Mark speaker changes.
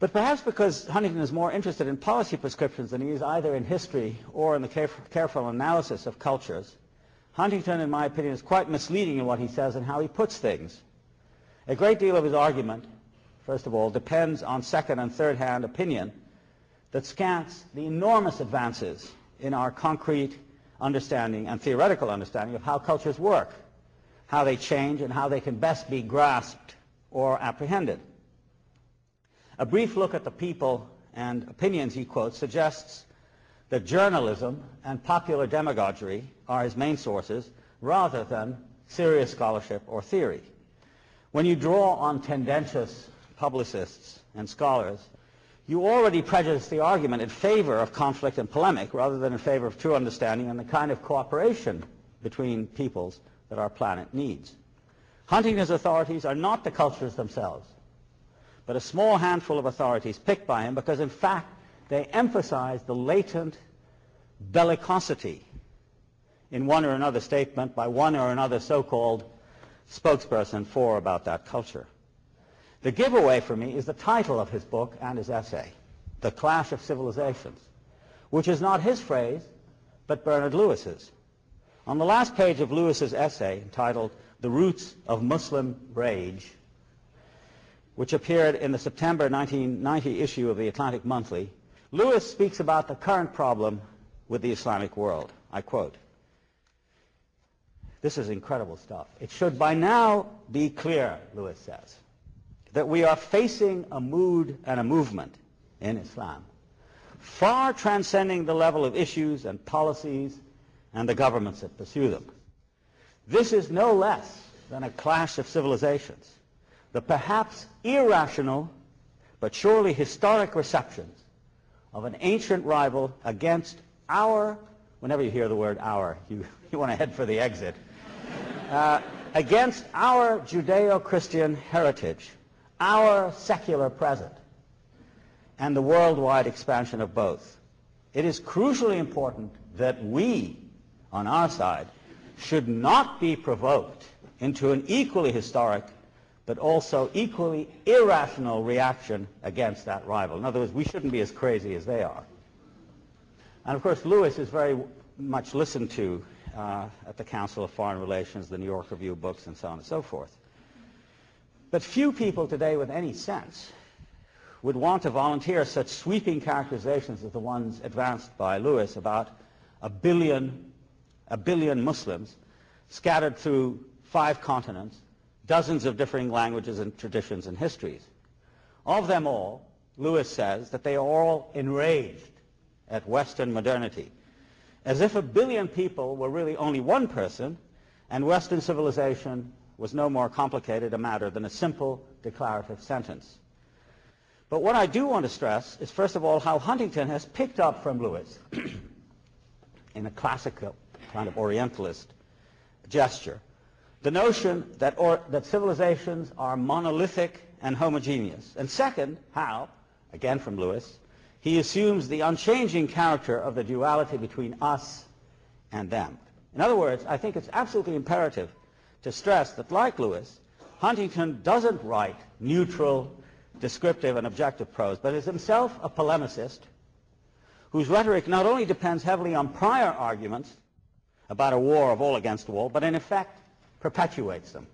Speaker 1: But perhaps because Huntington is more interested in policy prescriptions than he is either in history or in the careful analysis of cultures, Huntington, in my opinion, is quite misleading in what he says and how he puts things. A great deal of his argument, first of all, depends on second and third-hand opinion that scants the enormous advances in our concrete understanding and theoretical understanding of how cultures work, how they change, and how they can best be grasped or apprehended. A brief look at the people and opinions he quotes suggests that journalism and popular demagoguery are his main sources rather than serious scholarship or theory. When you draw on tendentious publicists and scholars, you already prejudice the argument in favor of conflict and polemic rather than in favor of true understanding and the kind of cooperation between peoples that our planet needs. Huntington's authorities are not the cultures themselves, but a small handful of authorities picked by him because, in fact, they emphasize the latent bellicosity in one or another statement by one or another so-called spokesperson for about that culture. The giveaway for me is the title of his book and his essay, The Clash of Civilizations, which is not his phrase, but Bernard Lewis's. On the last page of Lewis's essay, entitled The Roots of Muslim Rage, which appeared in the September 1990 issue of the Atlantic Monthly, Lewis speaks about the current problem with the Islamic world. I quote, this is incredible stuff. It should by now be clear, Lewis says, that we are facing a mood and a movement in Islam far transcending the level of issues and policies and the governments that pursue them. This is no less than a clash of civilizations, the perhaps irrational but surely historic receptions of an ancient rival against our, whenever you hear the word our, you want to head for the exit, against our Judeo-Christian heritage, our secular present, and the worldwide expansion of both. It is crucially important that we, on our side, should not be provoked into an equally historic but also equally irrational reaction against that rival. In other words, we shouldn't be as crazy as they are. And of course, Lewis is very much listened to at the Council of Foreign Relations, the New York Review of Books, and so on and so forth. But few people today with any sense would want to volunteer such sweeping characterizations as the ones advanced by Lewis about a billion Muslims scattered through 5 continents, dozens of differing languages and traditions and histories. Of them all, Lewis says that they are all enraged at Western modernity, as if a billion people were really only one person, and Western civilization was no more complicated a matter than a simple declarative sentence. But what I do want to stress is, first of all, how Huntington has picked up from Lewis, in a classical kind of Orientalist gesture, the notion that civilizations are monolithic and homogeneous. And second, how, again from Lewis, he assumes the unchanging character of the duality between us and them. In other words, I think it's absolutely imperative to stress that, like Lewis, Huntington doesn't write neutral, descriptive, and objective prose, but is himself a polemicist whose rhetoric not only depends heavily on prior arguments about a war of all against all, but in effect perpetuates them.